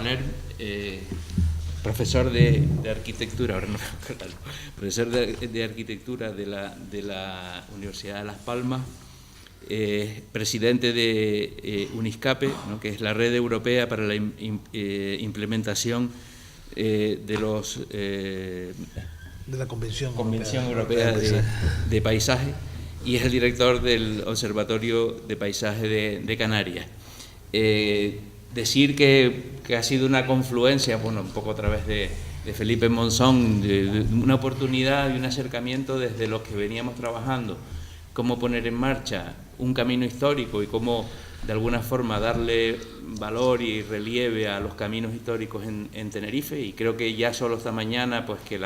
Paner, profesor de arquitectura, ahora no me acuerdo, profesor de arquitectura de la Universidad de Las Palmas, presidente de Uniscape, ¿no?, que es la red europea para la implementación de los de la Convención Europea de Paisaje, y es el director del Observatorio de Paisaje de Canarias. Decir que ha sido una confluencia, bueno, un poco a través de Felipe Monzón, de una oportunidad y un acercamiento desde los que veníamos trabajando, cómo poner en marcha un camino histórico y cómo de alguna forma darle valor y relieve a los caminos históricos en Tenerife, y creo que ya solo esta mañana pues que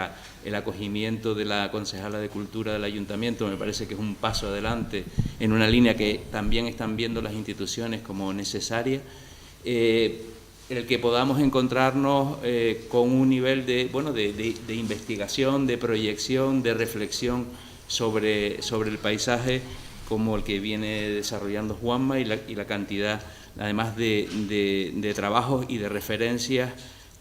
el acogimiento de la concejala de Cultura del Ayuntamiento me parece que es un paso adelante en una línea que también están viendo las instituciones como necesaria. El que podamos encontrarnos con un nivel de investigación, de proyección, de reflexión sobre el paisaje como el que viene desarrollando Juanma, y la cantidad además de trabajos y de referencias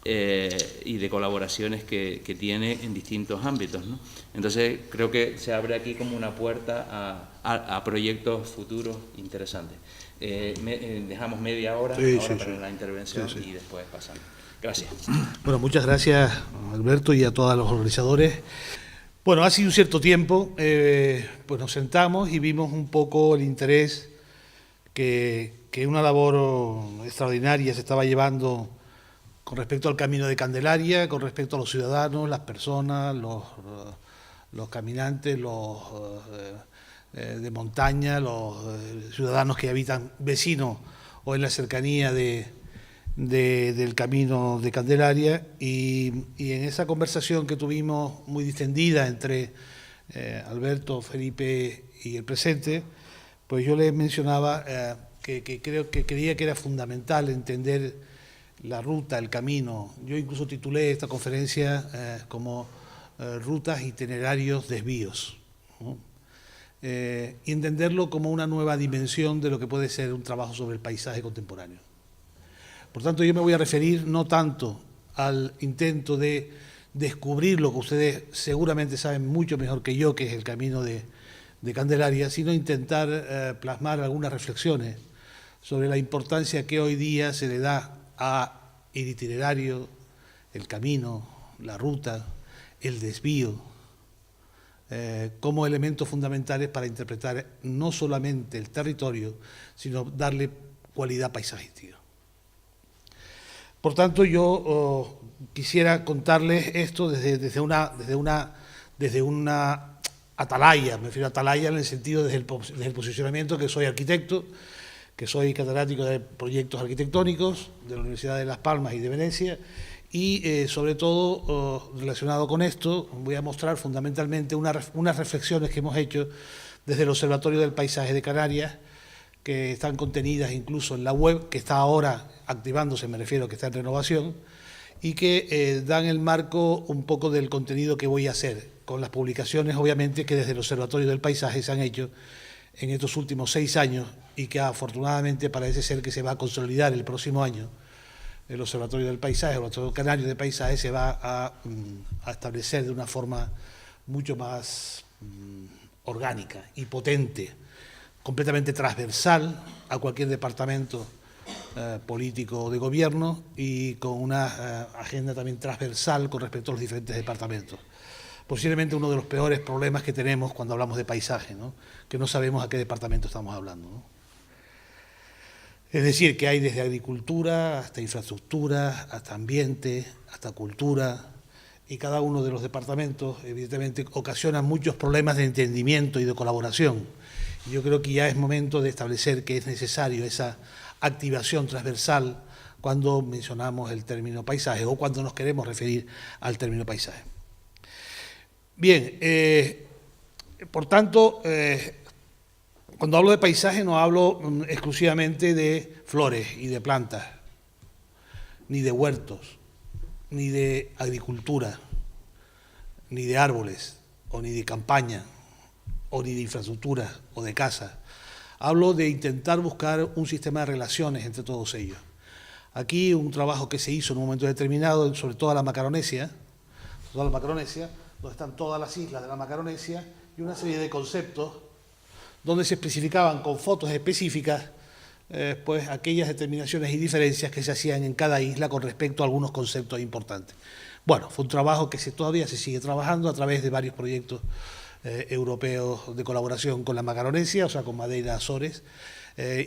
y de colaboraciones que tiene en distintos ámbitos, ¿no? Entonces creo que se abre aquí como una puerta a proyectos futuros interesantes. Dejamos media hora para la intervención y después pasamos. Gracias. Bueno, muchas gracias, Alberto, y a todos los organizadores. Bueno, hace un cierto tiempo pues nos sentamos y vimos un poco el interés que una labor extraordinaria se estaba llevando con respecto al Camino de Candelaria, con respecto a los ciudadanos, las personas, los caminantes, los de montaña, los ciudadanos que habitan vecinos o en la cercanía del Camino de Candelaria, y en esa conversación que tuvimos muy distendida entre Alberto, Felipe y el presente, pues yo les mencionaba que creía que era fundamental entender la ruta, el camino. Yo incluso titulé esta conferencia como Rutas, Itinerarios, Desvíos, ¿no? Y entenderlo como una nueva dimensión de lo que puede ser un trabajo sobre el paisaje contemporáneo. Por tanto, yo me voy a referir no tanto al intento de descubrir lo que ustedes seguramente saben mucho mejor que yo, que es el Camino de Candelaria, sino intentar plasmar algunas reflexiones sobre la importancia que hoy día se le da al itinerario, el camino, la ruta, el desvío, como elementos fundamentales para interpretar no solamente el territorio, sino darle cualidad paisajística. Por tanto, yo quisiera contarles esto desde una atalaya. Me refiero a atalaya en el sentido desde el posicionamiento que soy arquitecto, que soy catedrático de proyectos arquitectónicos de la Universidad de Las Palmas y de Venecia, y sobre todo relacionado con esto voy a mostrar fundamentalmente unas reflexiones que hemos hecho desde el Observatorio del Paisaje de Canarias, que están contenidas incluso en la web, que está ahora activándose, me refiero que está en renovación, y que dan el marco un poco del contenido que voy a hacer, con las publicaciones obviamente que desde el Observatorio del Paisaje se han hecho en estos últimos 6 años, y que afortunadamente parece ser que se va a consolidar el próximo año. El Observatorio del Paisaje, el Observatorio Canario de Paisaje, se va a establecer de una forma mucho más orgánica y potente, completamente transversal a cualquier departamento político de gobierno, y con una agenda también transversal con respecto a los diferentes departamentos. Posiblemente uno de los peores problemas que tenemos cuando hablamos de paisaje, ¿no?, que no sabemos a qué departamento estamos hablando, ¿no? Es decir, que hay desde agricultura hasta infraestructura, hasta ambiente, hasta cultura, y cada uno de los departamentos evidentemente ocasiona muchos problemas de entendimiento y de colaboración. Y yo creo que ya es momento de establecer que es necesario esa activación transversal cuando mencionamos el término paisaje o cuando nos queremos referir al término paisaje. Bien, por tanto, cuando hablo de paisaje no hablo exclusivamente de flores y de plantas, ni de huertos, ni de agricultura, ni de árboles, o ni de campaña, o ni de infraestructura, o de casa. Hablo de intentar buscar un sistema de relaciones entre todos ellos. Aquí un trabajo que se hizo en un momento determinado sobre toda la Macaronesia, donde están todas las islas de la Macaronesia, y una serie de conceptos donde se especificaban con fotos específicas pues aquellas determinaciones y diferencias que se hacían en cada isla con respecto a algunos conceptos importantes. Bueno, fue un trabajo que todavía se sigue trabajando a través de varios proyectos europeos de colaboración con la Macaronesia, o sea, con Madeira, Azores,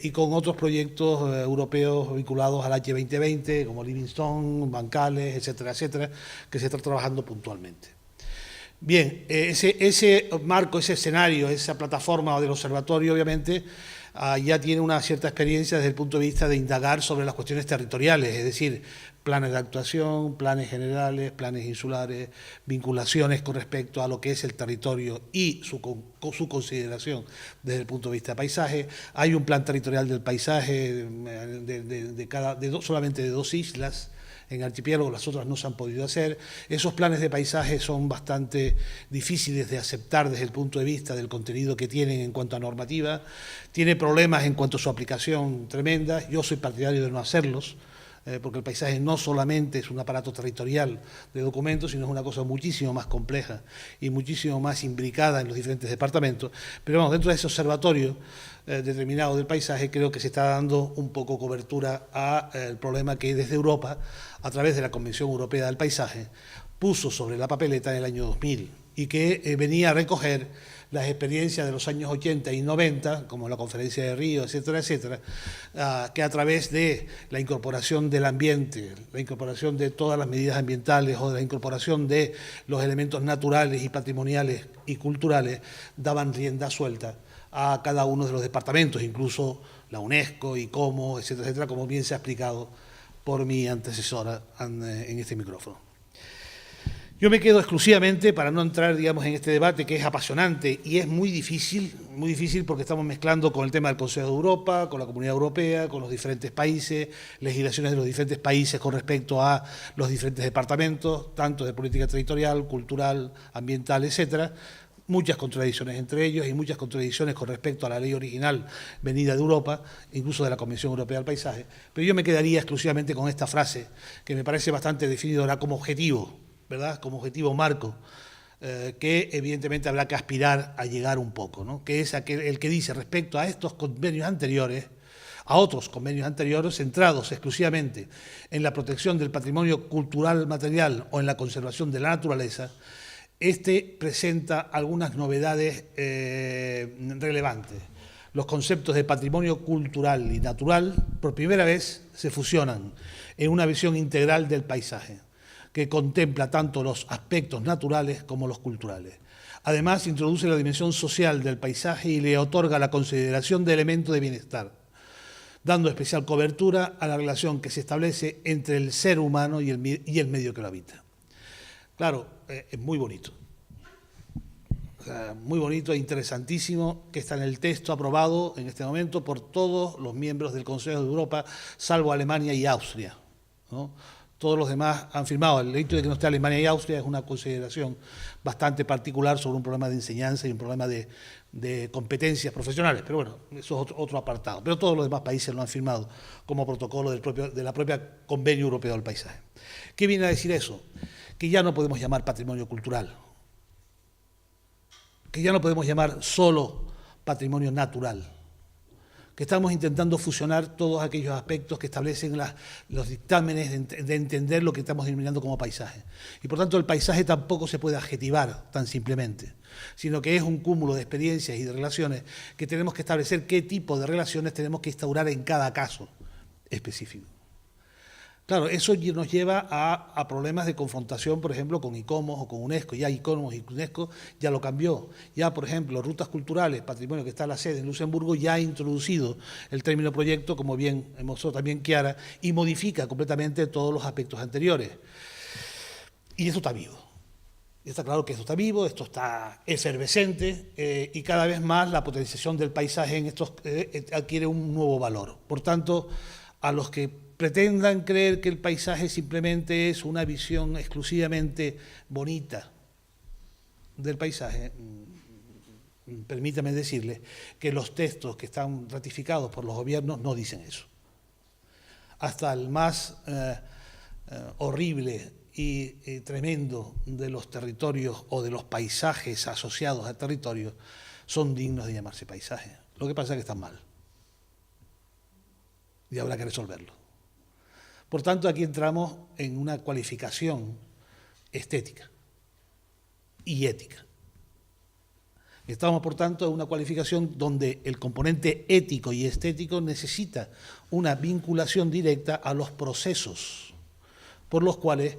y con otros proyectos europeos vinculados al H2020, como Livingstone, Bancales, etcétera, etcétera, que se está trabajando puntualmente. Bien, ese marco, ese escenario, esa plataforma del observatorio, obviamente, ya tiene una cierta experiencia desde el punto de vista de indagar sobre las cuestiones territoriales, es decir, planes de actuación, planes generales, planes insulares, vinculaciones con respecto a lo que es el territorio y su consideración desde el punto de vista de paisaje. Hay un plan territorial del paisaje solamente de 2 islas, en archipiélago, las otras no se han podido hacer. Esos planes de paisaje son bastante difíciles de aceptar desde el punto de vista del contenido que tienen en cuanto a normativa. Tiene problemas en cuanto a su aplicación tremendas. Yo soy partidario de no hacerlos, porque el paisaje no solamente es un aparato territorial de documentos, sino es una cosa muchísimo más compleja y muchísimo más imbricada en los diferentes departamentos. Pero vamos, dentro de ese observatorio determinado del paisaje, creo que se está dando un poco cobertura al problema que desde Europa, a través de la Convención Europea del Paisaje, puso sobre la papeleta en el año 2000 y que venía a recoger las experiencias de los años 80 y 90, como la Conferencia de Río, etcétera, etcétera, que a través de la incorporación del ambiente, la incorporación de todas las medidas ambientales o de la incorporación de los elementos naturales y patrimoniales y culturales, daban rienda suelta a cada uno de los departamentos, incluso la UNESCO, ICOMO, etcétera, etcétera, como bien se ha explicado por mi antecesora en este micrófono. Yo me quedo exclusivamente, para no entrar, digamos, en este debate que es apasionante y es muy difícil porque estamos mezclando con el tema del Consejo de Europa, con la Comunidad Europea, con los diferentes países, legislaciones de los diferentes países con respecto a los diferentes departamentos, tanto de política territorial, cultural, ambiental, etcétera. Muchas contradicciones entre ellos y muchas contradicciones con respecto a la ley original venida de Europa, incluso de la Convención Europea del Paisaje. Pero yo me quedaría exclusivamente con esta frase, que me parece bastante definidora como objetivo, ¿verdad? Como objetivo marco, que evidentemente habrá que aspirar a llegar un poco, ¿no? Que es el que dice respecto a estos convenios anteriores, a otros convenios anteriores centrados exclusivamente en la protección del patrimonio cultural material o en la conservación de la naturaleza, este presenta algunas novedades relevantes. Los conceptos de patrimonio cultural y natural por primera vez se fusionan en una visión integral del paisaje, que contempla tanto los aspectos naturales como los culturales. Además, introduce la dimensión social del paisaje y le otorga la consideración de elemento de bienestar, dando especial cobertura a la relación que se establece entre el ser humano y el medio que lo habita. Claro, es muy bonito. Muy bonito e interesantísimo, que está en el texto aprobado en este momento por todos los miembros del Consejo de Europa, salvo Alemania y Austria, ¿no? Todos los demás han firmado. El hecho de que no esté Alemania y Austria es una consideración bastante particular sobre un problema de enseñanza y un problema de competencias profesionales. Pero bueno, eso es otro apartado. Pero todos los demás países lo han firmado como protocolo de la propia Convenio Europeo del Paisaje. ¿Qué viene a decir eso? Que ya no podemos llamar patrimonio cultural, que ya no podemos llamar solo patrimonio natural, que estamos intentando fusionar todos aquellos aspectos que establecen los dictámenes de entender lo que estamos denominando como paisaje. Y por tanto el paisaje tampoco se puede adjetivar tan simplemente, sino que es un cúmulo de experiencias y de relaciones que tenemos que establecer qué tipo de relaciones tenemos que instaurar en cada caso específico. Claro, eso nos lleva a problemas de confrontación, por ejemplo, con ICOMOS o con UNESCO. Ya ICOMOS y UNESCO ya lo cambió. Ya, por ejemplo, Rutas Culturales, Patrimonio, que está en la sede en Luxemburgo, ya ha introducido el término proyecto, como bien mostró también Chiara, y modifica completamente todos los aspectos anteriores. Y eso está vivo. Está claro que esto está vivo, esto está efervescente y cada vez más la potenciación del paisaje en estos adquiere un nuevo valor. Por tanto, a los que pretendan creer que el paisaje simplemente es una visión exclusivamente bonita del paisaje, permítame decirles que los textos que están ratificados por los gobiernos no dicen eso. hasta el más horrible y tremendo de los territorios o de los paisajes asociados al territorio son dignos de llamarse paisajes. Lo que pasa es que están mal y habrá que resolverlo. Por tanto, aquí entramos en una cualificación estética y ética. Estamos, por tanto, en una cualificación donde el componente ético y estético necesita una vinculación directa a los procesos por los cuales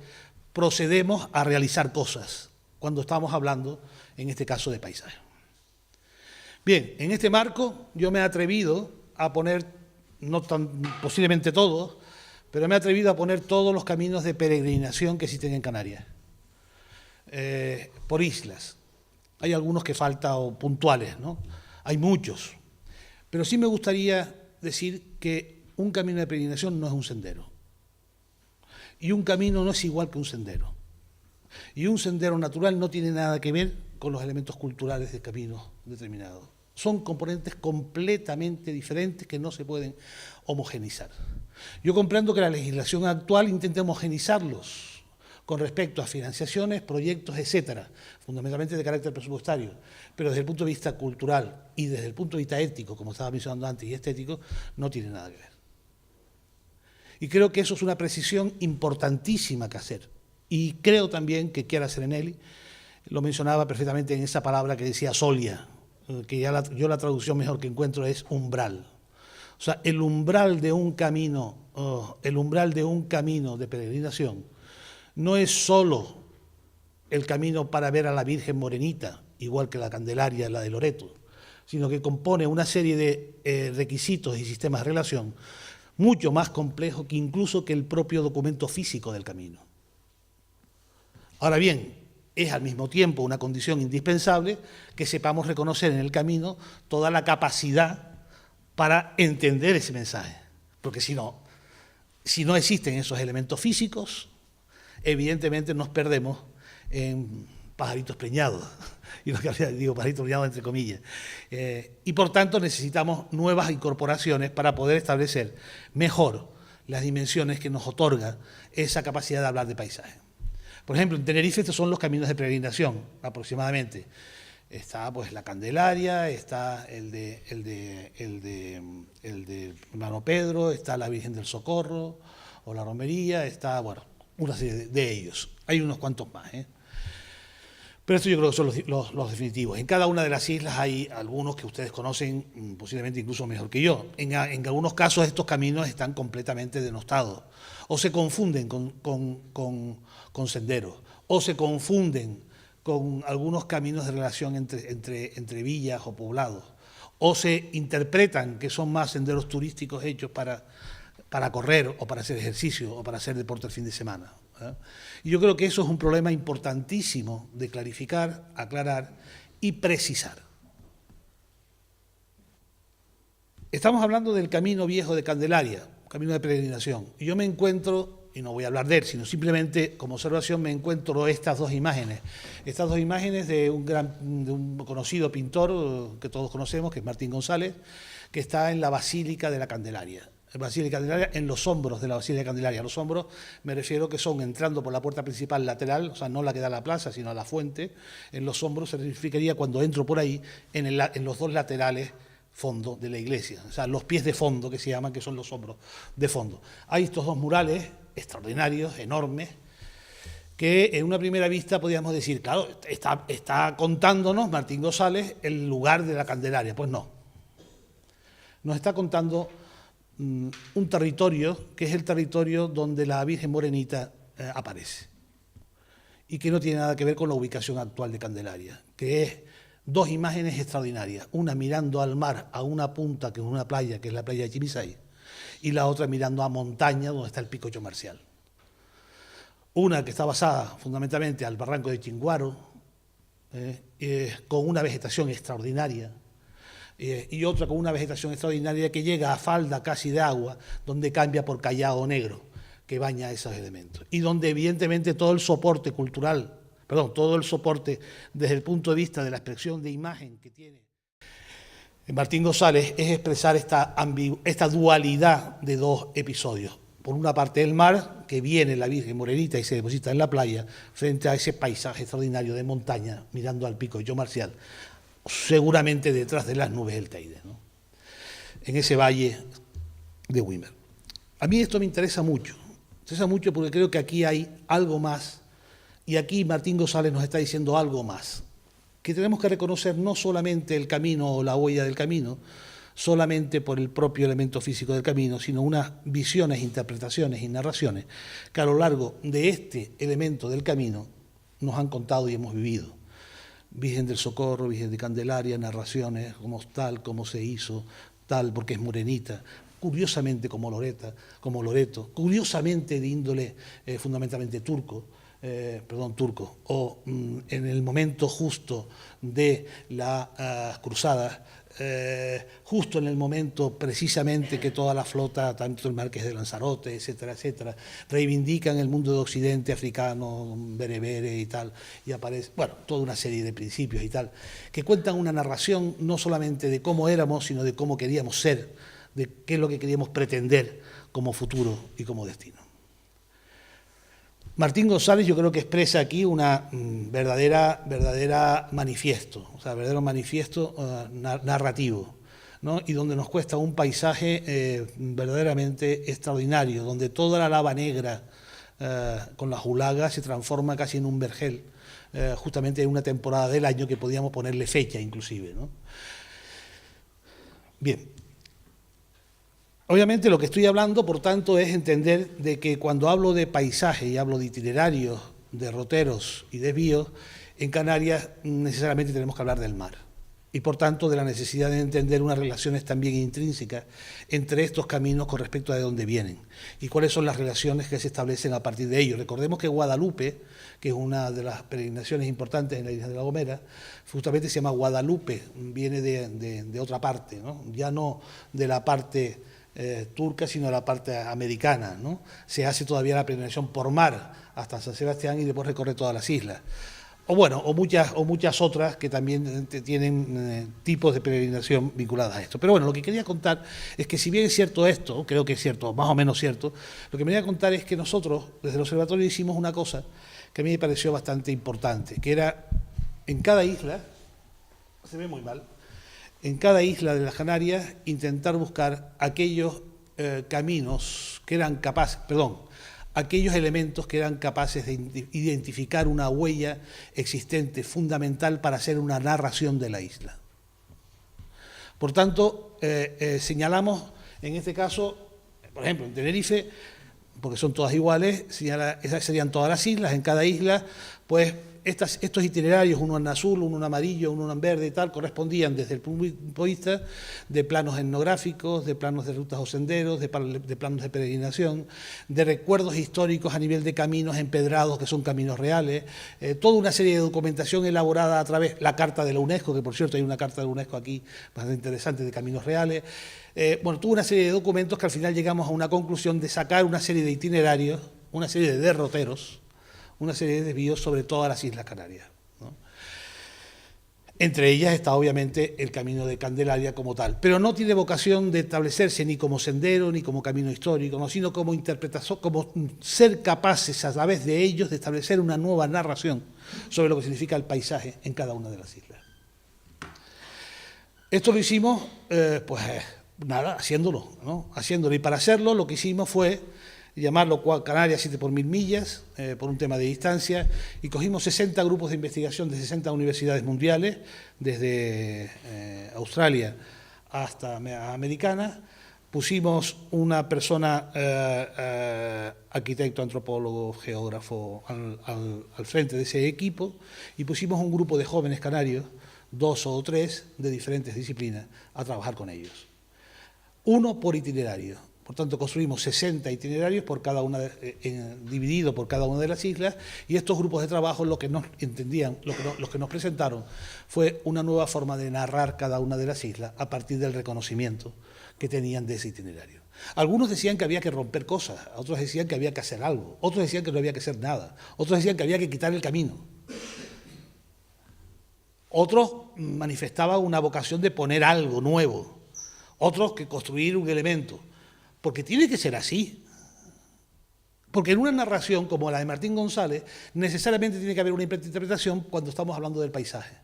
procedemos a realizar cosas, cuando estamos hablando, en este caso, de paisaje. Bien, en este marco yo me he atrevido a poner, no tan posiblemente todos, pero me he atrevido a poner todos los caminos de peregrinación que existen en Canarias, por islas. Hay algunos que faltan o puntuales, ¿no? Hay muchos. Pero sí me gustaría decir que un camino de peregrinación no es un sendero. Y un camino no es igual que un sendero. Y un sendero natural no tiene nada que ver con los elementos culturales de caminos determinados. Son componentes completamente diferentes que no se pueden homogenizar. Yo comprendo que la legislación actual intenta homogenizarlos con respecto a financiaciones, proyectos, etcétera, fundamentalmente de carácter presupuestario, pero desde el punto de vista cultural y desde el punto de vista ético, como estaba mencionando antes, y estético, no tiene nada que ver. Y creo que eso es una precisión importantísima que hacer. Y creo también que Chiara Serenelli lo mencionaba perfectamente en esa palabra que decía solia, que yo la traducción mejor que encuentro es umbral. O sea, el umbral de un camino de peregrinación no es solo el camino para ver a la Virgen Morenita, igual que la Candelaria, la de Loreto, sino que compone una serie de requisitos y sistemas de relación mucho más complejos que incluso que el propio documento físico del camino. Ahora bien, es al mismo tiempo una condición indispensable que sepamos reconocer en el camino toda la capacidad para entender ese mensaje, porque si no existen esos elementos físicos, evidentemente nos perdemos en pajaritos preñados, y lo que digo pajaritos preñados entre comillas, y por tanto necesitamos nuevas incorporaciones para poder establecer mejor las dimensiones que nos otorga esa capacidad de hablar de paisaje. Por ejemplo, en Tenerife estos son los caminos de peregrinación, aproximadamente. Está pues la Candelaria, está el de Hermano Pedro, está la Virgen del Socorro o la Romería, está, bueno, una serie de ellos. Hay unos cuantos más, ¿eh? Pero esto yo creo que son los definitivos. En cada una de las islas hay algunos que ustedes conocen posiblemente incluso mejor que yo. En algunos casos estos caminos están completamente denostados o se confunden con senderos o se confunden con algunos caminos de relación entre villas o poblados o se interpretan que son más senderos turísticos hechos para correr o para hacer ejercicio o para hacer deporte el fin de semana. Y yo creo que eso es un problema importantísimo de clarificar, aclarar y precisar. Estamos hablando del camino viejo de Candelaria, camino de peregrinación, y yo me encuentro, y no voy a hablar de él, sino simplemente como observación me encuentro estas dos imágenes de un conocido pintor que todos conocemos, que es Martín González, que está en la Basílica de la Candelaria. Basílica de Candelaria, en los hombros de la Basílica de Candelaria. Los hombros me refiero que son entrando por la puerta principal lateral, o sea, no la que da a la plaza, sino a la fuente. En los hombros se significaría cuando entro por ahí, en los dos laterales fondo de la iglesia, o sea, los pies de fondo que se llaman, que son los hombros de fondo. Hay estos dos murales extraordinarios, enormes, que en una primera vista podríamos decir, claro, está contándonos Martín González el lugar de la Candelaria. Pues no. Nos está contando un territorio que es el territorio donde la Virgen Morenita aparece y que no tiene nada que ver con la ubicación actual de Candelaria, que es dos imágenes extraordinarias, una mirando al mar a una punta que es una playa, que es la playa de Chimisay, y la otra mirando a montaña donde está el Pico Chomarcial. Una que está basada fundamentalmente al barranco de Chinguaro, con una vegetación extraordinaria, y otra con una vegetación extraordinaria que llega a falda casi de agua, donde cambia por callao negro, que baña esos elementos. Y donde evidentemente todo el soporte cultural, todo el soporte desde el punto de vista de la expresión de imagen que tiene Martín González es expresar esta dualidad de dos episodios. por una parte del mar, que viene la Virgen Morenita y se deposita en la playa, frente a ese paisaje extraordinario de montaña, mirando al pico de Llomarcial, seguramente detrás de las nubes del Teide, ¿no? En ese valle de Wimmer. A mí esto me interesa mucho porque creo que aquí hay algo más, y aquí Martín González nos está diciendo algo más, que tenemos que reconocer no solamente el camino o la huella del camino, solamente por el propio elemento físico del camino, sino unas visiones, interpretaciones y narraciones que a lo largo de este elemento del camino nos han contado y hemos vivido. Virgen del Socorro, Virgen de Candelaria, narraciones como tal, cómo se hizo, tal porque es morenita, curiosamente como Loreto, curiosamente de índole fundamentalmente turco, o en el momento justo de las cruzadas, justo en el momento precisamente que toda la flota, tanto el Marqués de Lanzarote, etcétera, etcétera, reivindican el mundo de Occidente africano, berebere y tal, y aparece, bueno, toda una serie de principios y tal, que cuentan una narración no solamente de cómo éramos, sino de cómo queríamos ser, de qué es lo que queríamos pretender como futuro y como destino. Martín González yo creo que expresa aquí una verdadera manifiesto, o sea, verdadero manifiesto narrativo, ¿no? Y donde nos cuesta un paisaje verdaderamente extraordinario, donde toda la lava negra con la julaga se transforma casi en un vergel, justamente en una temporada del año que podíamos ponerle fecha inclusive, ¿no? Bien. Obviamente lo que estoy hablando, por tanto, es entender de que cuando hablo de paisaje y hablo de itinerarios, derroteros y desvíos, en Canarias necesariamente tenemos que hablar del mar. Y por tanto de la necesidad de entender unas relaciones también intrínsecas entre estos caminos con respecto a de dónde vienen y cuáles son las relaciones que se establecen a partir de ellos. Recordemos que Guadalupe, que es una de las peregrinaciones importantes en la isla de La Gomera, justamente se llama Guadalupe, viene de otra parte, ¿no? Ya no de la parte turca, sino la parte americana, ¿no? Se hace todavía la peregrinación por mar hasta San Sebastián y después recorre todas las islas. O muchas otras que también tienen tipos de peregrinación vinculadas a esto. Pero bueno, lo que quería contar es que si bien es cierto esto, creo que es cierto, más o menos cierto, lo que me quería contar es que nosotros, desde el observatorio, hicimos una cosa que a mí me pareció bastante importante, que era en cada isla, se ve muy mal, en cada isla de las Canarias intentar buscar aquellos caminos que eran capaces, aquellos elementos que eran capaces de identificar una huella existente fundamental para hacer una narración de la isla. Por tanto, señalamos, en este caso, por ejemplo, en Tenerife, porque son todas iguales, esas serían todas las islas, en cada isla, pues estos itinerarios, uno en azul, uno en amarillo, uno en verde y tal, correspondían desde el punto de vista de planos etnográficos, de planos de rutas o senderos, de planos de peregrinación, de recuerdos históricos a nivel de caminos empedrados, que son caminos reales, toda una serie de documentación elaborada a través de la Carta de la UNESCO, que por cierto hay una Carta de la UNESCO aquí bastante interesante de caminos reales, toda una serie de documentos que al final llegamos a una conclusión de sacar una serie de itinerarios, una serie de derroteros, una serie de desvíos sobre todas las Islas Canarias, ¿no? Entre ellas está obviamente el Camino de Candelaria como tal, pero no tiene vocación de establecerse ni como sendero ni como camino histórico, ¿no? Sino como interpretación, como ser capaces a través de ellos de establecer una nueva narración sobre lo que significa el paisaje en cada una de las islas. Esto lo hicimos, haciéndolo, ¿no? Haciéndolo, y para hacerlo lo que hicimos fue llamarlo Canarias 7 por 1000 millas, por un tema de distancia, y cogimos 60 grupos de investigación de 60 universidades mundiales, desde Australia hasta Americana, pusimos una persona, arquitecto, antropólogo, geógrafo, al frente de ese equipo, y pusimos un grupo de jóvenes canarios, 2 o 3 de diferentes disciplinas, a trabajar con ellos. Uno por itinerario. Por tanto, construimos 60 itinerarios dividido por cada una de las islas, y estos grupos de trabajo lo que nos presentaron fue una nueva forma de narrar cada una de las islas a partir del reconocimiento que tenían de ese itinerario. Algunos decían que había que romper cosas, otros decían que había que hacer algo, otros decían que no había que hacer nada, otros decían que había que quitar el camino. Otros manifestaban una vocación de poner algo nuevo, otros que construir un elemento. Porque tiene que ser así. Porque en una narración como la de Martín González, necesariamente tiene que haber una interpretación cuando estamos hablando del paisaje.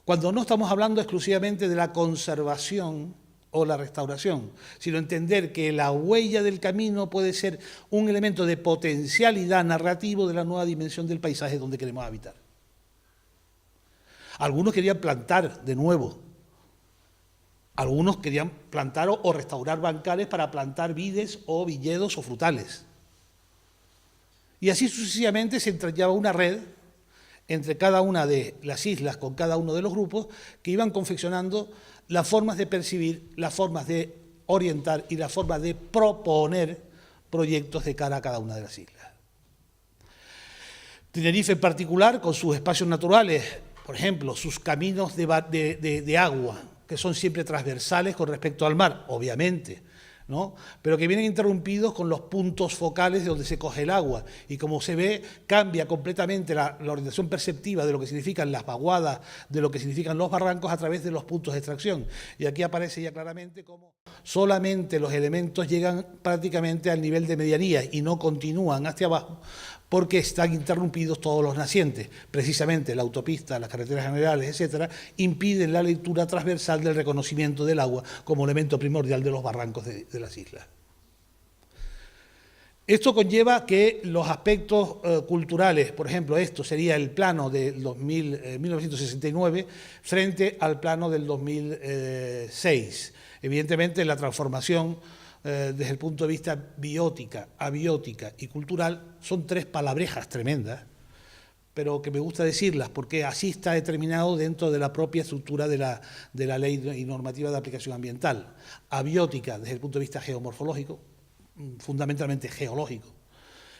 Cuando no estamos hablando exclusivamente de la conservación o la restauración, sino entender que la huella del camino puede ser un elemento de potencialidad narrativo de la nueva dimensión del paisaje donde queremos habitar. Algunos querían plantar de nuevo, algunos querían plantar o restaurar bancales para plantar vides o viñedos o frutales. Y así sucesivamente se entrañaba una red entre cada una de las islas, con cada uno de los grupos, que iban confeccionando las formas de percibir, las formas de orientar y las formas de proponer proyectos de cara a cada una de las islas. Tenerife en particular, con sus espacios naturales, por ejemplo, sus caminos de agua, que son siempre transversales con respecto al mar, obviamente, ¿no? Pero que vienen interrumpidos con los puntos focales de donde se coge el agua. Y como se ve, cambia completamente la orientación perceptiva de lo que significan las vaguadas, de lo que significan los barrancos a través de los puntos de extracción. Y aquí aparece ya claramente cómo solamente los elementos llegan prácticamente al nivel de medianía y no continúan hacia abajo, porque están interrumpidos todos los nacientes. Precisamente la autopista, las carreteras generales, etcétera, impiden la lectura transversal del reconocimiento del agua como elemento primordial de los barrancos de las islas. Esto conlleva que los aspectos culturales, por ejemplo, esto sería el plano de 1969 frente al plano del 2006. Evidentemente, la transformación desde el punto de vista biótica, abiótica y cultural son tres palabrejas tremendas, pero que me gusta decirlas porque así está determinado dentro de la propia estructura de la ley y normativa de aplicación ambiental. Abiótica desde el punto de vista geomorfológico, fundamentalmente geológico.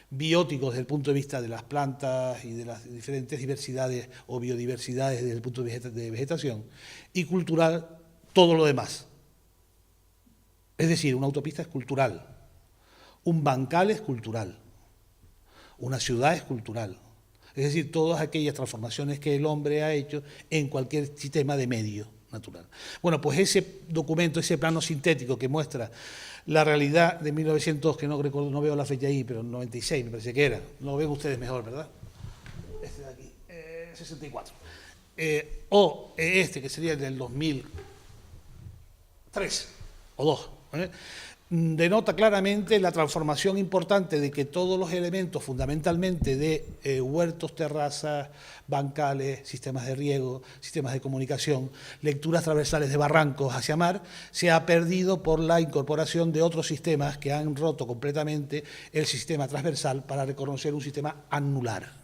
Biótico desde el punto de vista de las plantas y de las diferentes diversidades o biodiversidades desde el punto de vegetación. Y cultural, todo lo demás. Es decir, una autopista es cultural, un bancal es cultural, una ciudad es cultural. Es decir, todas aquellas transformaciones que el hombre ha hecho en cualquier sistema de medio natural. Bueno, pues ese documento, ese plano sintético que muestra la realidad de 1900, que no recuerdo, no veo la fecha ahí, pero 96 me parece que era. Lo ven ustedes mejor, ¿verdad? Este de aquí, 64. O este, que sería el del 2003 o 2. Denota claramente la transformación importante de que todos los elementos fundamentalmente de huertos, terrazas, bancales, sistemas de riego, sistemas de comunicación, lecturas transversales de barrancos hacia mar, se ha perdido por la incorporación de otros sistemas que han roto completamente el sistema transversal para reconocer un sistema anular.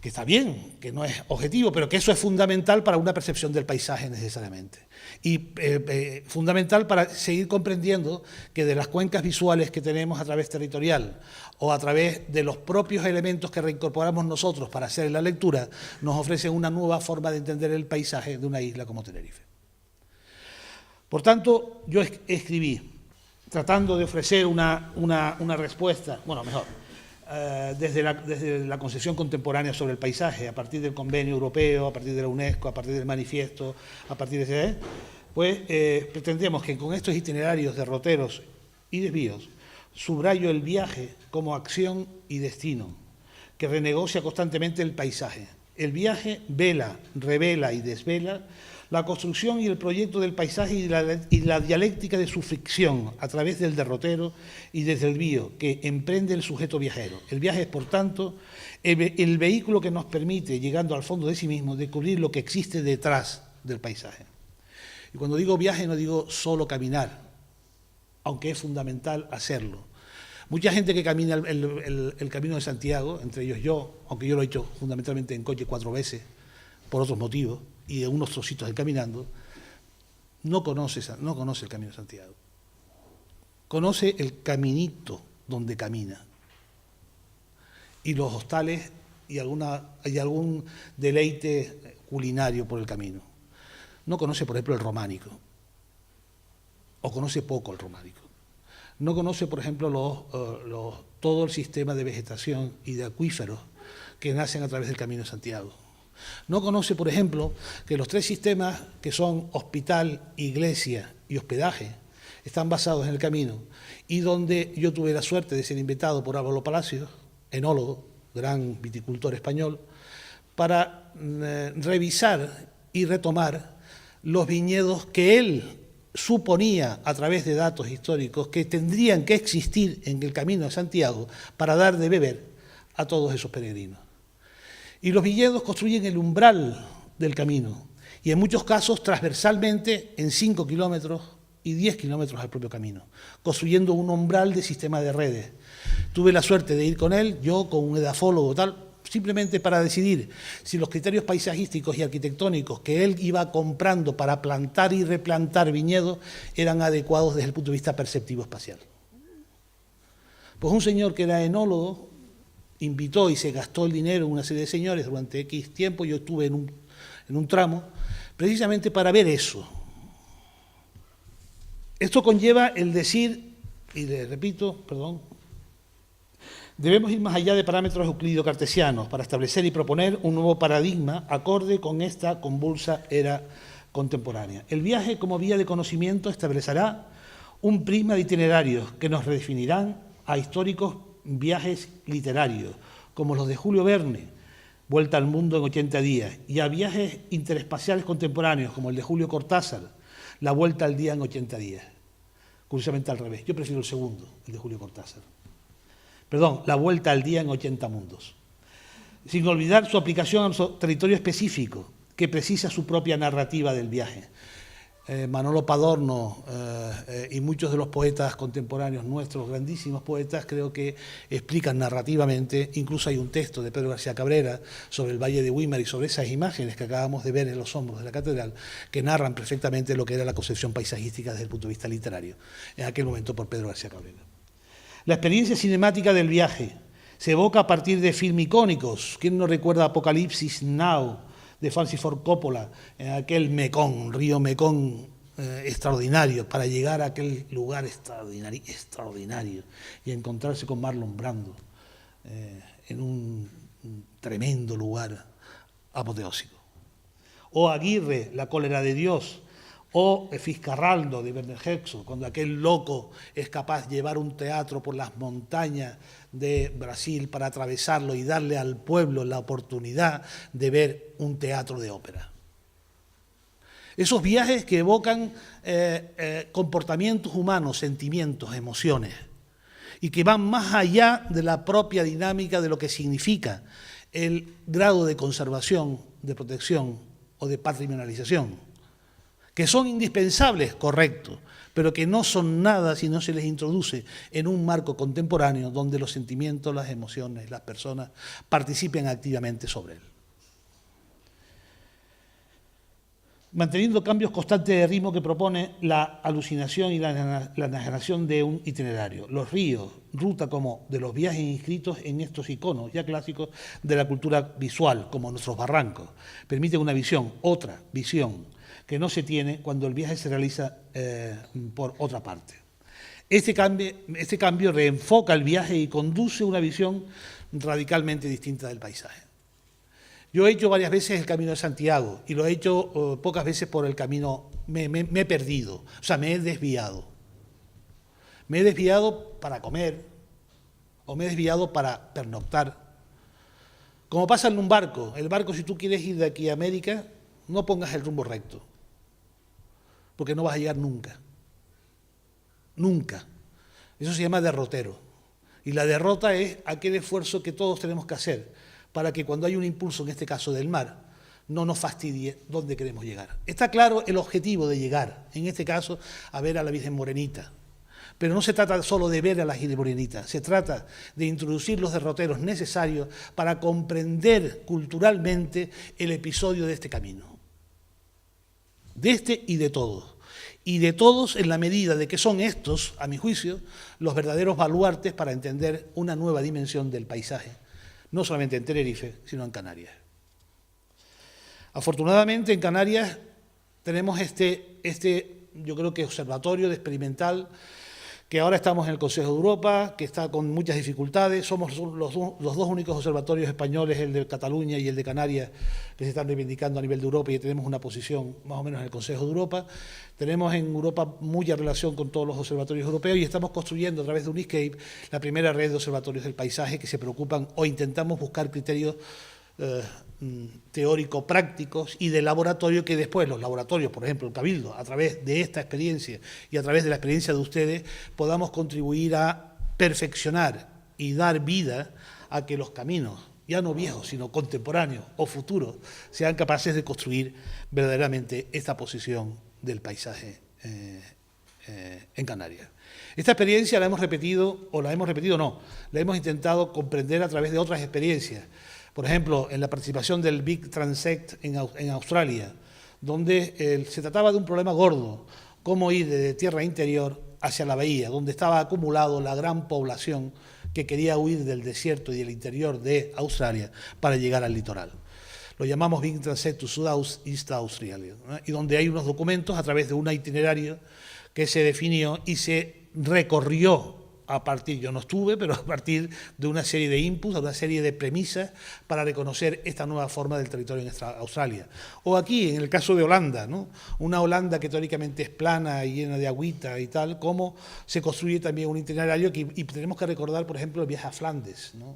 Que está bien, que no es objetivo, pero que eso es fundamental para una percepción del paisaje necesariamente. Y fundamental para seguir comprendiendo que de las cuencas visuales que tenemos a través territorial o a través de los propios elementos que reincorporamos nosotros para hacer la lectura, nos ofrecen una nueva forma de entender el paisaje de una isla como Tenerife. Por tanto, yo escribí, tratando de ofrecer una respuesta, bueno, mejor, desde la concepción contemporánea sobre el paisaje, a partir del convenio europeo, a partir de la UNESCO, a partir del manifiesto, a partir de ese, pues pretendemos que con estos itinerarios derroteros y desvíos subrayo el viaje como acción y destino, que renegocia constantemente el paisaje. El viaje vela, revela y desvela la construcción y el proyecto del paisaje y la dialéctica de su ficción a través del derrotero y del desvío que emprende el sujeto viajero. El viaje es, por tanto, el vehículo que nos permite, llegando al fondo de sí mismo, descubrir lo que existe detrás del paisaje. Y cuando digo viaje no digo solo caminar, aunque es fundamental hacerlo. Mucha gente que camina el Camino de Santiago, entre ellos yo, aunque yo lo he hecho fundamentalmente en coche 4 veces, por otros motivos, y de unos trocitos de caminando, no conoce el Camino de Santiago. Conoce el caminito donde camina. Y los hostales y algún deleite culinario por el camino. No conoce, por ejemplo, el románico. O conoce poco el románico. No conoce, por ejemplo, todo el sistema de vegetación y de acuíferos que nacen a través del Camino de Santiago. No conoce, por ejemplo, que los 3 sistemas que son hospital, iglesia y hospedaje están basados en el camino, y donde yo tuve la suerte de ser invitado por Álvaro Palacios, enólogo, gran viticultor español, para revisar y retomar los viñedos que él suponía, a través de datos históricos, que tendrían que existir en el Camino de Santiago para dar de beber a todos esos peregrinos. Y los viñedos construyen el umbral del camino, y en muchos casos transversalmente en 5 kilómetros y 10 kilómetros al propio camino, construyendo un umbral de sistema de redes. Tuve la suerte de ir con él, yo con un edafólogo tal, simplemente para decidir si los criterios paisajísticos y arquitectónicos que él iba comprando para plantar y replantar viñedos eran adecuados desde el punto de vista perceptivo espacial. Pues un señor que era enólogo invitó y se gastó el dinero en una serie de señores durante X tiempo. Yo estuve en un tramo precisamente para ver eso. Esto conlleva el decir, y le repito, perdón, debemos ir más allá de parámetros euclidio-cartesianos para establecer y proponer un nuevo paradigma acorde con esta convulsa era contemporánea. El viaje como vía de conocimiento establecerá un prisma de itinerarios que nos redefinirán a históricos viajes literarios, como los de Julio Verne, Vuelta al mundo en 80 días, y a viajes interespaciales contemporáneos, como el de Julio Cortázar, La vuelta al día en 80 días. Curiosamente al revés, yo prefiero el segundo, el de Julio Cortázar. Perdón, La vuelta al día en 80 mundos. Sin olvidar su aplicación a su territorio específico, que precisa su propia narrativa del viaje. Manolo Padorno y muchos de los poetas contemporáneos nuestros, grandísimos poetas, creo que explican narrativamente, incluso hay un texto de Pedro García Cabrera sobre el Valle de Weimar y sobre esas imágenes que acabamos de ver en los hombros de la catedral, que narran perfectamente lo que era la concepción paisajística desde el punto de vista literario, en aquel momento por Pedro García Cabrera. La experiencia cinemática del viaje se evoca a partir de filmes icónicos. ¿Quién no recuerda Apocalipsis Now, de Francis Ford Coppola, en aquel Mekong, río Mekong extraordinario, para llegar a aquel lugar extraordinario y encontrarse con Marlon Brando en un tremendo lugar apoteósico? O Aguirre, La cólera de Dios, o Fiscarraldo de Werner Herzog, cuando aquel loco es capaz de llevar un teatro por las montañas de Brasil para atravesarlo y darle al pueblo la oportunidad de ver un teatro de ópera. Esos viajes que evocan comportamientos humanos, sentimientos, emociones, y que van más allá de la propia dinámica de lo que significa el grado de conservación, de protección o de patrimonialización, que son indispensables, correcto, pero que no son nada si no se les introduce en un marco contemporáneo donde los sentimientos, las emociones, las personas participen activamente sobre él. Manteniendo cambios constantes de ritmo que propone la alucinación y la narración de un itinerario. Los ríos, ruta como de los viajes inscritos en estos iconos ya clásicos de la cultura visual, como nuestros barrancos, permiten una visión, otra visión, que no se tiene cuando el viaje se realiza por otra parte. Este cambio reenfoca el viaje y conduce a una visión radicalmente distinta del paisaje. Yo he hecho varias veces el Camino de Santiago y lo he hecho pocas veces por el camino, me he perdido, o sea, me he desviado. Me he desviado para comer o me he desviado para pernoctar. Como pasa en un barco, el barco, si tú quieres ir de aquí a América, no pongas el rumbo recto, porque no vas a llegar nunca. Nunca. Eso se llama derrotero. Y la derrota es aquel esfuerzo que todos tenemos que hacer para que cuando hay un impulso, en este caso del mar, no nos fastidie dónde queremos llegar. Está claro el objetivo de llegar, en este caso, a ver a la Virgen Morenita. Pero no se trata solo de ver a la Virgen Morenita, se trata de introducir los derroteros necesarios para comprender culturalmente el episodio de este camino. De este y de todos. Y de todos en la medida de que son estos, a mi juicio, los verdaderos baluartes para entender una nueva dimensión del paisaje, no solamente en Tenerife, sino en Canarias. Afortunadamente en Canarias tenemos yo creo que observatorio de experimental que ahora estamos en el Consejo de Europa, que está con muchas dificultades. Somos los dos únicos observatorios españoles, el de Cataluña y el de Canarias, que se están reivindicando a nivel de Europa y tenemos una posición más o menos en el Consejo de Europa. Tenemos en Europa mucha relación con todos los observatorios europeos y estamos construyendo a través de Uniscape la primera red de observatorios del paisaje que se preocupan o intentamos buscar criterios teórico-prácticos y de laboratorio que después los laboratorios, por ejemplo el Cabildo, a través de esta experiencia y a través de la experiencia de ustedes, podamos contribuir a perfeccionar y dar vida a que los caminos, ya no viejos, sino contemporáneos o futuros, sean capaces de construir verdaderamente esta posición del paisaje en Canarias. Esta experiencia la hemos repetido, o la hemos intentado comprender a través de otras experiencias. Por ejemplo, en la participación del Big Transect en Australia, donde se trataba de un problema gordo, cómo ir de tierra interior hacia la bahía, donde estaba acumulado la gran población que quería huir del desierto y del interior de Australia para llegar al litoral. Lo llamamos Big Transect to South-East Australia, ¿no? Y donde hay unos documentos a través de un itinerario que se definió y se recorrió a partir, yo no estuve, pero a partir de una serie de inputs, una serie de premisas para reconocer esta nueva forma del territorio en Australia. O aquí, en el caso de Holanda, ¿no? Una Holanda que teóricamente es plana y llena de agüita y tal, cómo se construye también un itinerario y tenemos que recordar, por ejemplo, el viaje a Flandes, ¿no?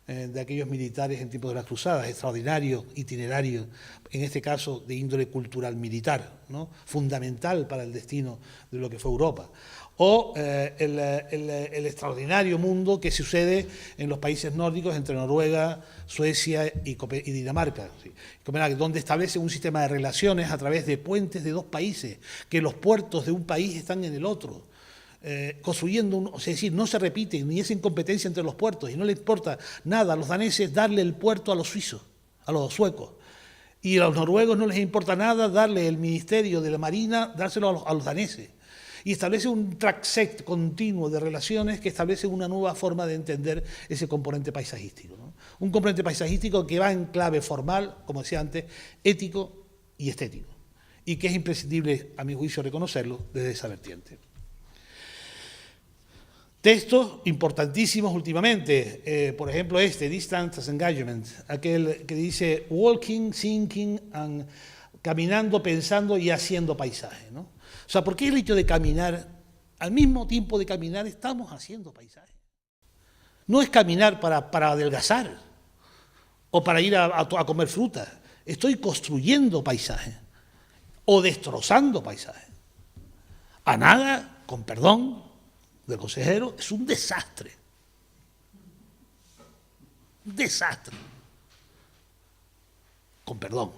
De aquellos militares en tiempos de las cruzadas, extraordinario itinerario, en este caso de índole cultural militar, ¿no? Fundamental para el destino de lo que fue Europa. O el extraordinario mundo que sucede en los países nórdicos entre Noruega, Suecia y Dinamarca, ¿sí? Donde establece un sistema de relaciones a través de puentes de dos países, que los puertos de un país están en el otro. Construyendo, es decir, no se repite ni es incompetencia entre los puertos y no le importa nada a los daneses darle el puerto a los suizos, a los suecos, y a los noruegos no les importa nada darle el ministerio de la Marina, dárselo a los daneses, y establece un transect continuo de relaciones que establece una nueva forma de entender ese componente paisajístico, ¿no? Un componente paisajístico que va en clave formal, como decía antes, ético y estético, y que es imprescindible, a mi juicio, reconocerlo desde esa vertiente. Textos importantísimos últimamente, por ejemplo Distance Engagement, aquel que dice walking, thinking, and, caminando, pensando y haciendo paisaje, ¿no? O sea, ¿por qué el hecho de caminar, al mismo tiempo de caminar, estamos haciendo paisaje? No es caminar para adelgazar o para ir a comer fruta, estoy construyendo paisaje o destrozando paisaje. A nada, con perdón del consejero, es un desastre. Un desastre. Con perdón.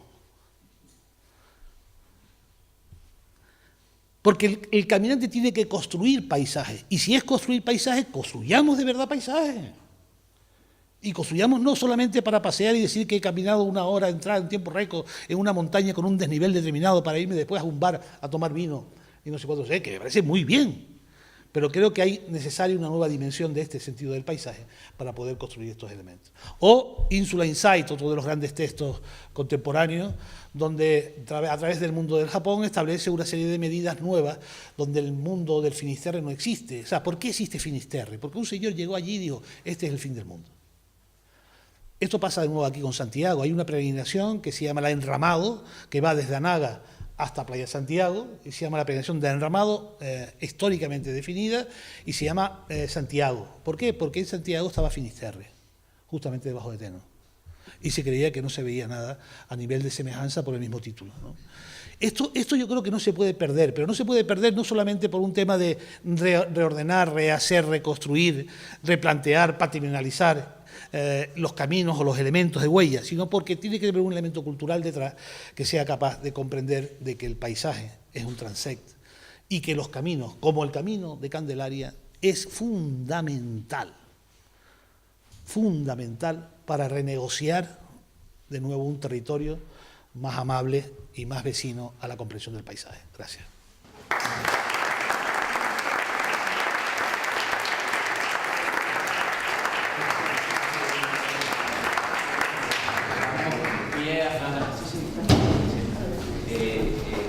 Porque el caminante tiene que construir paisajes. Y si es construir paisajes, construyamos de verdad paisajes. Y construyamos no solamente para pasear y decir que he caminado una hora, entrar en tiempo récord en una montaña con un desnivel determinado para irme después a un bar a tomar vino y no sé cuánto sé, que me parece muy bien. Pero creo que hay necesaria una nueva dimensión de este sentido del paisaje para poder construir estos elementos. O Insula Insight, otro de los grandes textos contemporáneos, donde a través del mundo del Japón establece una serie de medidas nuevas donde el mundo del Finisterre no existe. O sea, ¿por qué existe Finisterre? Porque un señor llegó allí y dijo, este es el fin del mundo. Esto pasa de nuevo aquí con Santiago. Hay una peregrinación que se llama la Enramado, que va desde Anaga hasta Playa Santiago, y se llama la peregrinación de Enramado, históricamente definida, y se llama Santiago. ¿Por qué? Porque en Santiago estaba Finisterre, justamente debajo de Teno, y se creía que no se veía nada a nivel de semejanza por el mismo título, ¿no? Esto yo creo que no se puede perder, pero no se puede perder no solamente por un tema de reordenar, rehacer, reconstruir, replantear, patrimonializar los caminos o los elementos de huella, sino porque tiene que haber un elemento cultural detrás que sea capaz de comprender de que el paisaje es un transect y que los caminos, como el camino de Candelaria, es fundamental para renegociar de nuevo un territorio más amable y más vecino a la comprensión del paisaje. Gracias.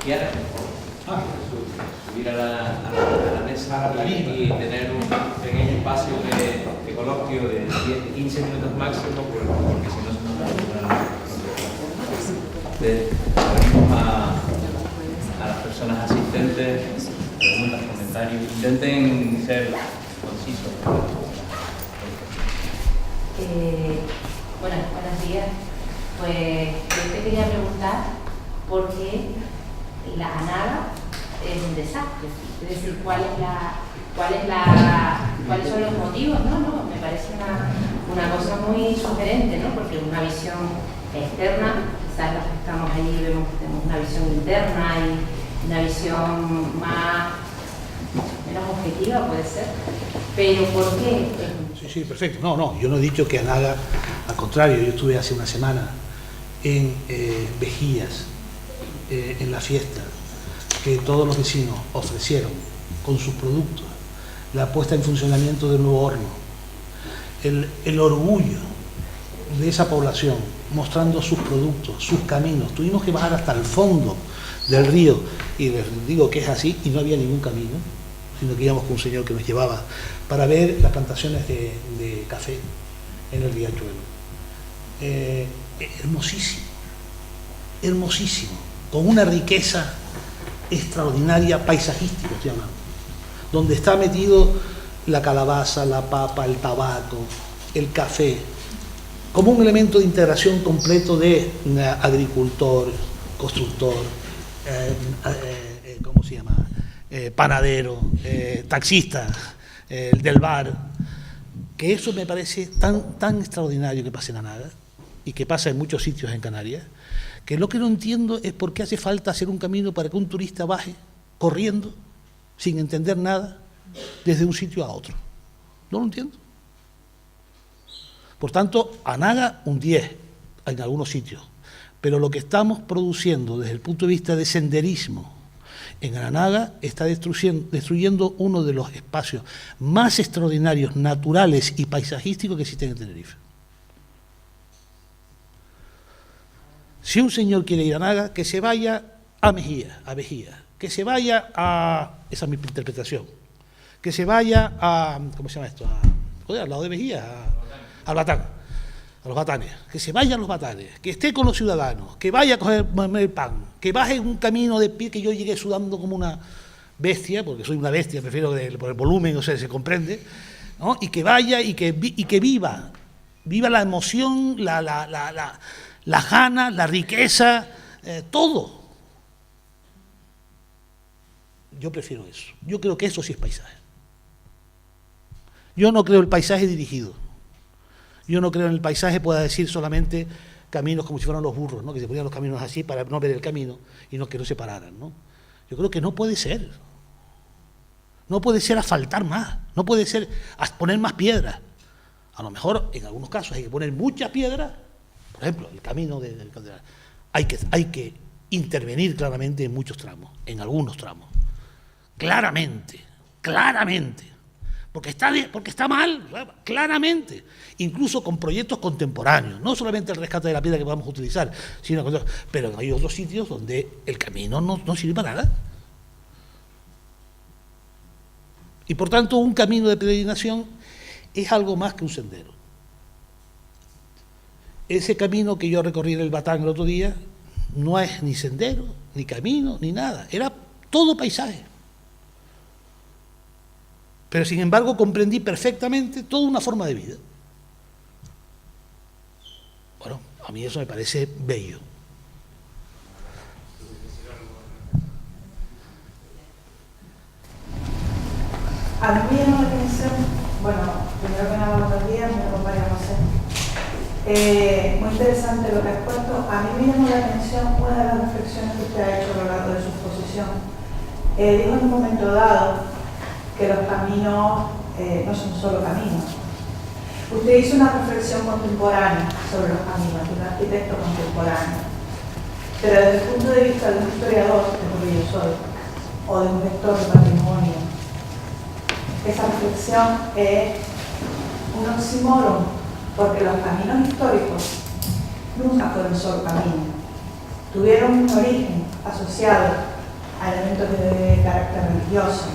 Chiara. subir a la mesa y tener un pequeño espacio de coloquio de 10-15 minutos máximo, porque si no se nos va a las personas asistentes, preguntas, comentarios, intenten ser concisos. Buenos días. Pues yo te quería preguntar por qué la ANAGA es un desastre. Es decir, ¿cuáles son los motivos? No, me parece una cosa muy sugerente, ¿no? Porque una visión externa, quizás los que estamos allí vemos que tenemos una visión interna y una visión menos objetiva, puede ser. Pero ¿por qué? Sí, perfecto. No, yo no he dicho que ANAGA, al contrario, yo estuve hace una semana en Vejías, en la fiesta que todos los vecinos ofrecieron con sus productos, la puesta en funcionamiento del nuevo horno, el orgullo de esa población mostrando sus productos, sus caminos. Tuvimos que bajar hasta el fondo del río y les digo que es así y no había ningún camino, sino que íbamos con un señor que nos llevaba para ver las plantaciones de café en el riachuelo. Hermosísimo, con una riqueza extraordinaria paisajística, estoy hablando, donde está metido la calabaza, la papa, el tabaco, el café, como un elemento de integración completo de agricultor, constructor, ¿cómo se llama? Panadero, taxista, del bar, que eso me parece tan extraordinario que pasa en ANAGA y que pasa en muchos sitios en Canarias, que lo que no entiendo es por qué hace falta hacer un camino para que un turista baje corriendo, sin entender nada, desde un sitio a otro. No lo entiendo. Por tanto, ANAGA un 10 en algunos sitios, pero lo que estamos produciendo desde el punto de vista de senderismo en ANAGA está destruyendo uno de los espacios más extraordinarios, naturales y paisajísticos que existen en Tenerife. Si un señor quiere ir a ANAGA, que se vaya a Vejías, que se vaya a... Esa es mi interpretación. Que se vaya a... ¿Cómo se llama esto? Al lado de Vejías, al Batán, a los Batanes. Que se vaya a los Batanes, que esté con los ciudadanos, que vaya a coger el pan, que baje un camino de pie, que yo llegué sudando como una bestia, porque soy una bestia, prefiero por el volumen, o sea, se comprende, ¿no? Y que vaya y que viva la emoción, la gana, la riqueza, todo. Yo prefiero eso. Yo creo que eso sí es paisaje. Yo no creo el paisaje dirigido. Yo no creo en el paisaje pueda decir solamente caminos como si fueran los burros, ¿no? Que se ponían los caminos así para no ver el camino y que no se pararan, ¿no? Yo creo que no puede ser. No puede ser asfaltar más. No puede ser poner más piedras. A lo mejor, en algunos casos, hay que poner muchas piedras. Por ejemplo, el camino hay que intervenir claramente en muchos tramos, en algunos tramos. Claramente. Porque está mal, claramente. Incluso con proyectos contemporáneos. No solamente el rescate de la piedra que vamos a utilizar, pero hay otros sitios donde el camino no sirve para nada. Y por tanto, un camino de peregrinación es algo más que un sendero. Ese camino que yo recorrí en el Batán el otro día no es ni sendero, ni camino, ni nada. Era todo paisaje. Pero sin embargo comprendí perfectamente toda una forma de vida. Bueno, a mí eso me parece bello. A mí me llama la atención, bueno, primero que nada, buenos días, mi compañera José. Muy interesante lo que has puesto. A mí me llamó la atención una de las reflexiones que usted ha hecho a lo largo de su exposición. Dijo en un momento dado que los caminos no son solo caminos. Usted hizo una reflexión contemporánea sobre los caminos, de un arquitecto contemporáneo. Pero desde el punto de vista de un historiador, que es lo que yo soy, o de un gestor de patrimonio, esa reflexión es un oxímoron, porque los caminos históricos nunca fueron solo caminos. Tuvieron un origen asociado a elementos de carácter religioso,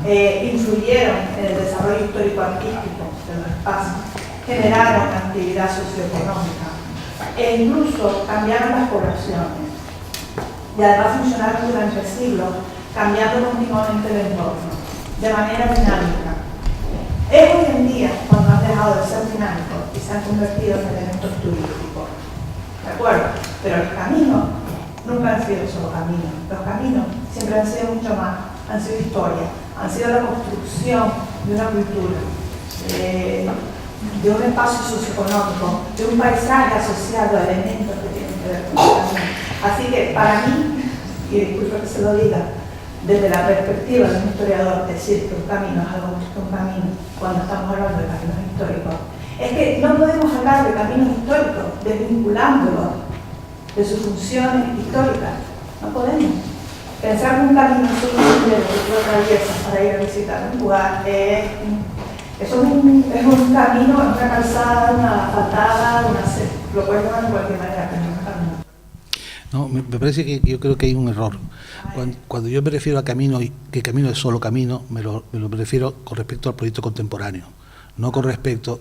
influyeron en el desarrollo histórico-artístico de los espacios, generaron actividad socioeconómica e incluso cambiaron las poblaciones y además funcionaron durante siglos, cambiando continuamente el entorno de manera dinámica. Es hoy en día cuando han dejado de ser dinámicos y se han convertido en elementos turísticos, ¿de acuerdo? Pero los caminos nunca han sido solo caminos. Los caminos siempre han sido mucho más, han sido historia, han sido la construcción de una cultura, de un espacio socioeconómico, de un paisaje asociado a elementos que tienen que ver con el camino. Así que para mí, y disculpe que se lo diga, desde la perspectiva de un historiador, decir que un camino es algo más que un camino, cuando estamos hablando de caminos históricos, es que no podemos hablar de caminos históricos desvinculándolos de sus funciones históricas. No podemos. Pensar que un camino es un sendero que tú atraviesas para ir a visitar un lugar es un camino, una calzada, una asfaltada, lo puedes llamar de cualquier manera, pero no es un camino. No, me parece que yo creo que hay un error. Cuando yo me refiero a camino, que camino es solo camino, me lo refiero con respecto al proyecto contemporáneo, no con respecto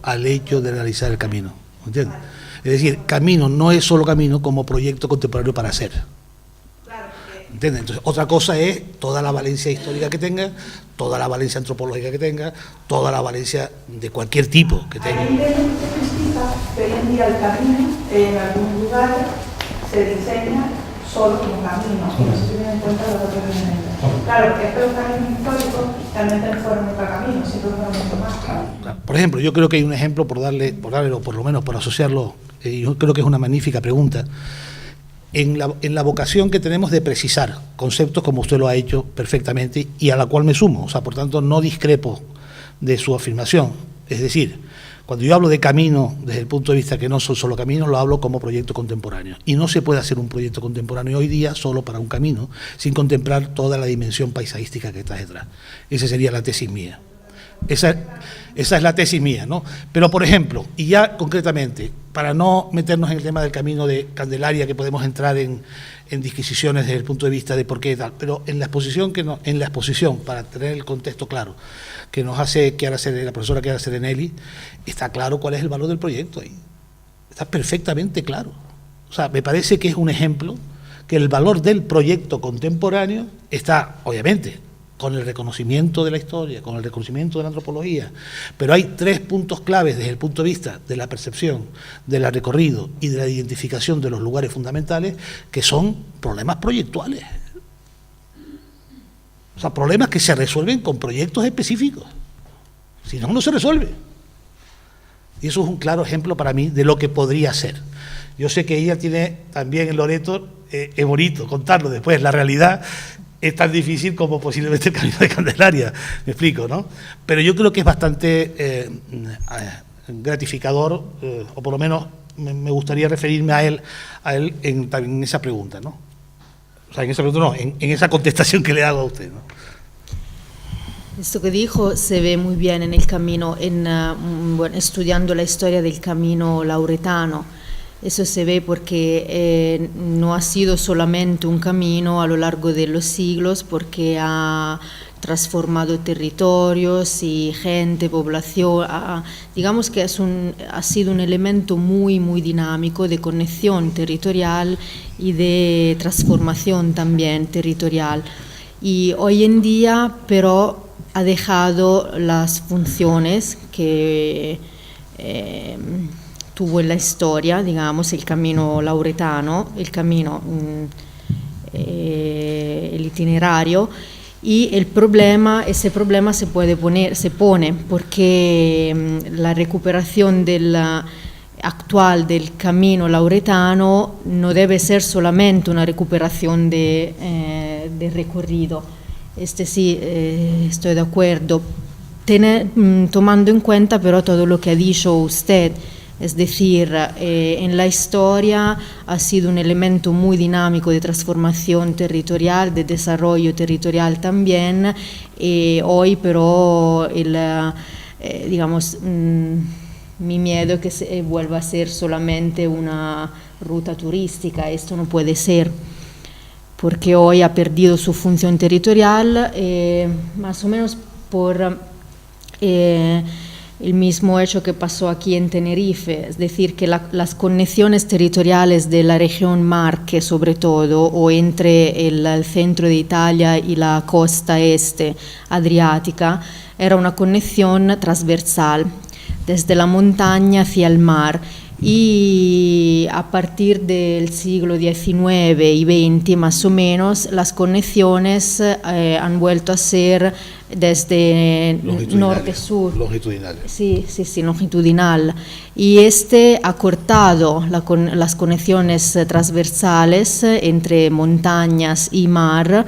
al hecho de realizar el camino. ¿Entiendes? Es decir, camino no es solo camino como proyecto contemporáneo para hacer. ¿Entiendes? Entonces, otra cosa es toda la valencia histórica que tenga, toda la valencia antropológica que tenga, toda la valencia de cualquier tipo que tenga. Hay elementos que hoy en día el camino en algún lugar se diseña solo como camino, y no se tiene en cuenta los otros elementos. Claro, porque estos caminos históricos también fueron nunca caminos, siempre fueron mucho más. Por ejemplo, yo creo que hay un ejemplo, por darle, o por lo menos por asociarlo, yo creo que es una magnífica pregunta, en la vocación que tenemos de precisar conceptos como usted lo ha hecho perfectamente y a la cual me sumo, o sea, por tanto no discrepo de su afirmación. Es decir, cuando yo hablo de camino desde el punto de vista que no son solo caminos, lo hablo como proyecto contemporáneo. Y no se puede hacer un proyecto contemporáneo hoy día solo para un camino, sin contemplar toda la dimensión paisajística que está detrás. Esa sería la tesis mía. Esa es la tesis mía, ¿no? Pero, por ejemplo, y ya concretamente, para no meternos en el tema del camino de Candelaria, que podemos entrar en disquisiciones desde el punto de vista de por qué tal, pero en la exposición, para tener el contexto claro, que nos hace la profesora Chiara Serenelli, está claro cuál es el valor del proyecto ahí. Está perfectamente claro. O sea, me parece que es un ejemplo que el valor del proyecto contemporáneo está, obviamente, con el reconocimiento de la historia, con el reconocimiento de la antropología, pero hay 3 puntos claves desde el punto de vista de la percepción, del recorrido y de la identificación de los lugares fundamentales, que son problemas proyectuales. O sea, problemas que se resuelven con proyectos específicos. Si no, no se resuelve. Y eso es un claro ejemplo para mí de lo que podría ser. Yo sé que ella tiene también en Loreto, es bonito contarlo después, la realidad es tan difícil como posiblemente el camino de Candelaria, me explico, ¿no? Pero yo creo que es bastante gratificador, o por lo menos me gustaría referirme a él en esa pregunta, ¿no? O sea, en esa pregunta no, en esa contestación que le hago a usted, ¿no? Esto que dijo se ve muy bien en el camino, estudiando la historia del camino lauretano. Eso se ve porque no ha sido solamente un camino a lo largo de los siglos, porque ha transformado territorios y gente, población. Digamos que ha sido un elemento muy, muy dinámico de conexión territorial y de transformación también territorial. Y hoy en día, pero, ha dejado las funciones que tuvo en la historia, digamos, el camino lauretano, el camino, el itinerario, y ese problema se pone porque la recuperación actual del camino lauretano no debe ser solamente una recuperación de recorrido. Sí, estoy de acuerdo, tomando en cuenta pero todo lo que ha dicho usted. Es decir, en la historia ha sido un elemento muy dinámico de transformación territorial, de desarrollo territorial también, y hoy pero digamos, mi miedo es que se vuelva a ser solamente una ruta turística. Esto no puede ser, porque hoy ha perdido su función territorial, más o menos por el mismo hecho que pasó aquí en Tenerife, es decir, que las conexiones territoriales de la región Marque, sobre todo, o entre el centro de Italia y la costa este adriática, era una conexión transversal, desde la montaña hacia el mar. Y a partir del siglo XIX y XX más o menos las conexiones han vuelto a ser desde norte-sur. Longitudinal. Sí, longitudinal. Y ha cortado las conexiones transversales entre montañas y mar.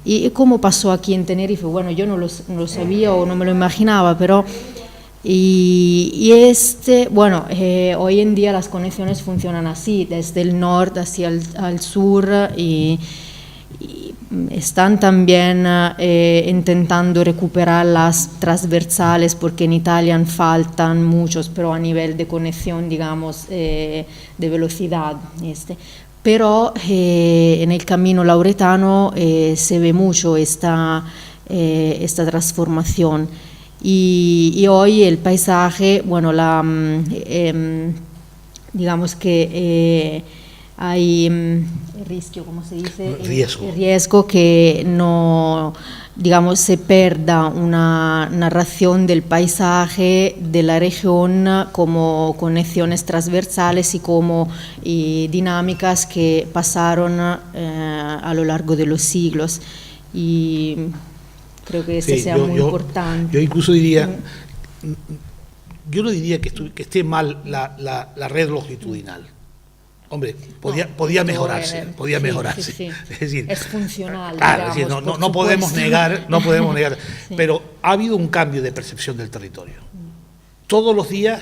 Y como pasó aquí en Tenerife, bueno, yo no lo sabía o no me lo imaginaba, pero... bueno, hoy en día las conexiones funcionan así, desde el norte hacia el sur y están también intentando recuperar las transversales porque en Italia faltan muchos, pero a nivel de conexión, digamos, de velocidad. Pero en el camino lauretano se ve mucho esta transformación. Y hoy el paisaje, bueno, digamos que hay riesgo, ¿cómo se dice? Riesgo que no, digamos, se pierda una narración del paisaje de la región como conexiones transversales y como dinámicas que pasaron a lo largo de los siglos. Y creo que sea muy importante. Yo incluso diría, yo no diría que esté mal la red longitudinal. Hombre, podía mejorarse, Sí. Es decir, es funcional. Claro, Digamos, es decir, no podemos negar, sí. Pero ha habido un cambio de percepción del territorio. Todos los días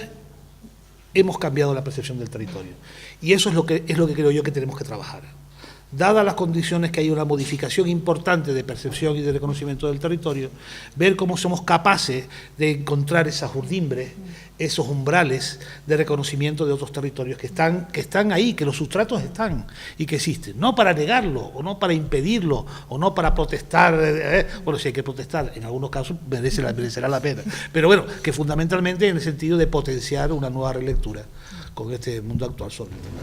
hemos cambiado la percepción del territorio. Y eso es lo que creo yo que tenemos que trabajar. Dadas las condiciones que hay una modificación importante de percepción y de reconocimiento del territorio, ver cómo somos capaces de encontrar esas urdimbres, esos umbrales de reconocimiento de otros territorios que están ahí, que los sustratos están y que existen, no para negarlo, o no para impedirlo, o no para protestar, bueno, si hay que protestar, en algunos casos merecerá la pena, pero bueno, que fundamentalmente en el sentido de potenciar una nueva relectura con este mundo actual sobre el tema.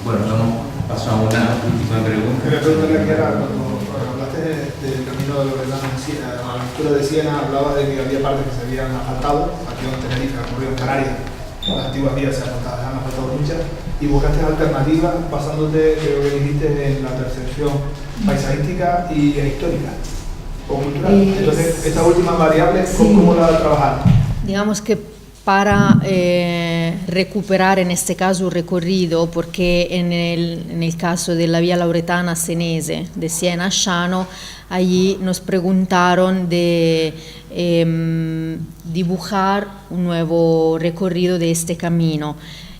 Bueno, vamos a pasar a una última pregunta. Me preguntaría que era, cuando hablaste del camino de Loredana, a la altura de Siena, hablabas de que había partes que se habían asfaltado, aquí en Tenerife, en Canarias, las antiguas vías se han asfaltado muchas, y buscaste alternativas basándote, creo que dijiste, en la percepción paisajística y histórica o cultural. Entonces, estas últimas variables, ¿cómo las trabajar? Digamos que para recuperar en este caso un recorrido, porque en el caso de la vía lauretana senese de Siena a Sciano, allí nos preguntaron de dibujar un nuevo recorrido de este camino.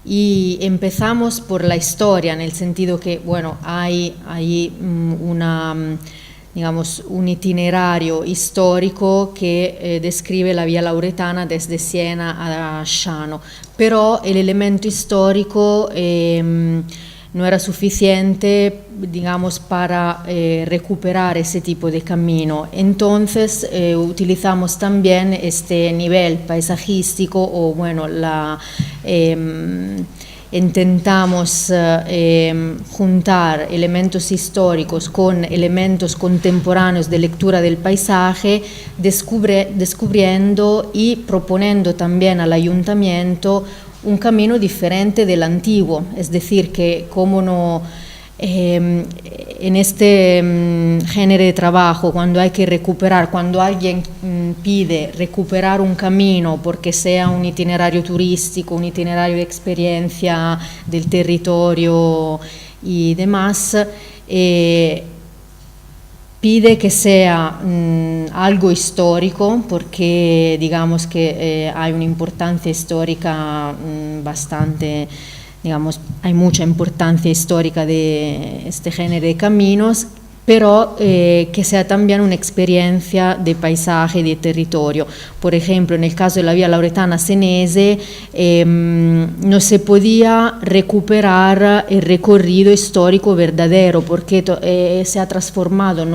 Y empezamos por la historia, en el sentido que, bueno, hay un itinerario histórico que describe la vía lauretana desde Siena a Sciano, pero el elemento histórico no era suficiente, digamos, para recuperar ese tipo de camino. Entonces utilizamos también este nivel paisajístico o, bueno, intentamos juntar elementos históricos con elementos contemporáneos de lectura del paisaje, descubriendo y proponiendo también al ayuntamiento un camino diferente del antiguo, es decir, que como no en este género de trabajo, cuando hay que recuperar, cuando alguien pide recuperar un camino porque sea un itinerario turístico, un itinerario de experiencia del territorio y demás, pide que sea algo histórico, porque digamos que hay una importancia histórica bastante, digamos, hay mucha importancia histórica de este género de caminos, pero que sea también una experiencia de paisaje, de territorio. Por ejemplo, en el caso de la vía Lauretana Senese, no se podía recuperar el recorrido histórico verdadero, porque se ha transformado,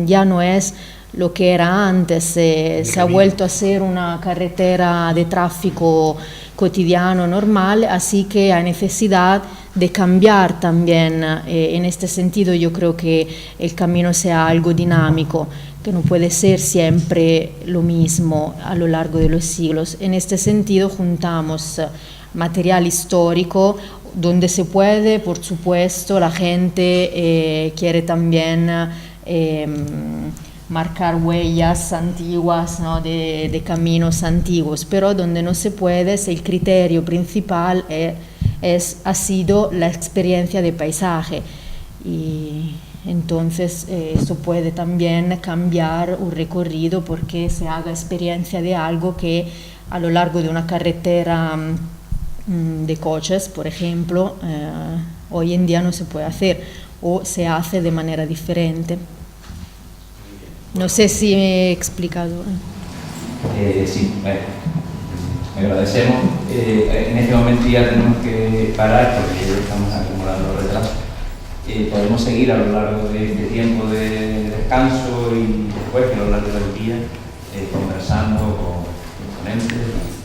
ya no es lo que era antes, se ha vuelto a ser una carretera de tráfico cotidiano, normal, así que hay necesidad de cambiar también. En este sentido yo creo que el camino sea algo dinámico, que no puede ser siempre lo mismo a lo largo de los siglos. En este sentido juntamos material histórico, donde se puede, por supuesto, la gente quiere también marcar huellas antiguas, ¿no? de caminos antiguos, pero donde no se puede, el criterio principal ha sido la experiencia de paisaje, y entonces eso puede también cambiar un recorrido porque se haga experiencia de algo que a lo largo de una carretera de coches, por ejemplo, hoy en día no se puede hacer o se hace de manera diferente. No sé si me he explicado. Sí, agradecemos. En este momento ya tenemos que parar porque estamos acumulando retrasos. Podemos seguir a lo largo de este tiempo de descanso y después, a lo largo del día, conversando con ponentes.